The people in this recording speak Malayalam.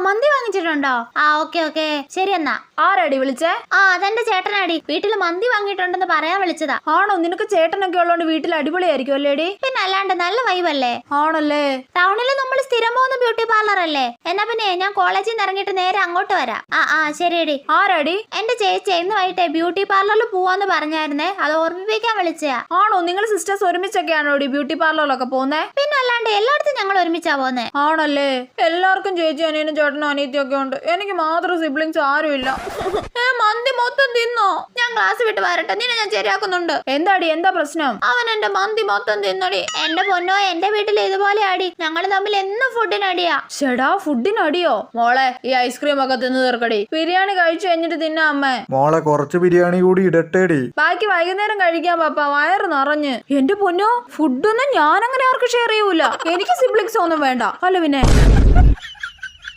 മന്തി വാങ്ങിച്ചിട്ടുണ്ടോ? ആ ഓക്കെ ഓക്കെ ശരി എന്നാ. ആരാടി വിളിച്ചേ? അതെന്റെ ചേട്ടനാടി. വീട്ടിൽ മന്തി വാങ്ങിയിട്ടുണ്ടെന്ന് പറയാൻ വിളിച്ചതാ. ആണോ? നിനക്ക് ചേട്ടനൊക്കെ ഉള്ളോണ്ട് വീട്ടിൽ അടിപൊളിയായിരിക്കും അല്ലേടി? പിന്നെ അല്ലാണ്ട് നല്ല വൈബല്ലേ. ആണല്ലേ? ടൗണിൽ നമ്മൾ സ്ഥിരം പോകുന്ന ബ്യൂട്ടി പാർലർ അല്ലേ. എന്നാ പിന്നെ ഞാൻ കോളേജിൽ നിന്ന് ഇറങ്ങിയിട്ട് നേരെ അങ്ങോട്ട് വരാം. ശരിയടി. ആരാടി? എന്റെ ചേച്ചി ഇന്ന് വൈകിട്ടേ ബ്യൂട്ടി പാർലറിൽ പോവാന്ന് പറഞ്ഞായിരുന്നേ, അത് ഓർമ്മിപ്പിക്കാൻ വിളിച്ചയാ. ആണോ? നിങ്ങൾ സിസ്റ്റേഴ്സ് ഒരുമിച്ചൊക്കെയാണോ വീട്ടി പാർലറിലൊക്കെ പോകുന്നേ? പിന്നെ അല്ലാണ്ട് എല്ലായിടത്തും ഞങ്ങൾ ഒരുമിച്ചാ പോന്നെ. ആണല്ലേ? എല്ലാവർക്കും ചേച്ചി അനിയനും ചേട്ടനും അനിയത്തിയും ഒക്കെ ഉണ്ട്. എനിക്ക് മാത്രം സിബ്ലിങ്സ് ആരുമില്ല. മന്തി മൊത്തം തിന്നോ? ഞാൻ ക്ലാസ് വിട്ട് വരട്ടെ, നിന്നെ ഞാൻ ശരിയാക്കുന്നുണ്ട്. എന്താടി, എന്താ പ്രശ്നം? അവൻ എന്റെ മന്തി മൊത്തം തിന്നടി. എന്റെ പൊന്നോ, എന്റെ വീട്ടിൽ ഇതുപോലെ അടി. ഞങ്ങൾ തമ്മിൽ എന്നും ഫുഡിനടിയാ. ഷെടാ, ഫുഡിനടിയോ? മോളെ, ഈ ഐസ്ക്രീം ഒക്കെ തിന്ന് തീർക്കടി. ബിരിയാണി കഴിച്ചു കഴിഞ്ഞിട്ട് തിന്നാ അമ്മേ. മോളെ, കുറച്ച് ബിരിയാണി കൂടി ഇടട്ടേടി. ബാക്കി വൈകുന്നേരം കഴിക്കാൻ പാപ്പ, വയറ് നിറഞ്ഞ്. എന്റെ പൊന്നോ, ഫുഡൊന്നും ഞാൻ അങ്ങനെ ആർക്കും ഷെയർ ചെയ്യൂല. എനിക്ക് സിബ്ലിങ്സ് ഒന്നും വേണ്ട. അല്ല പിന്നെ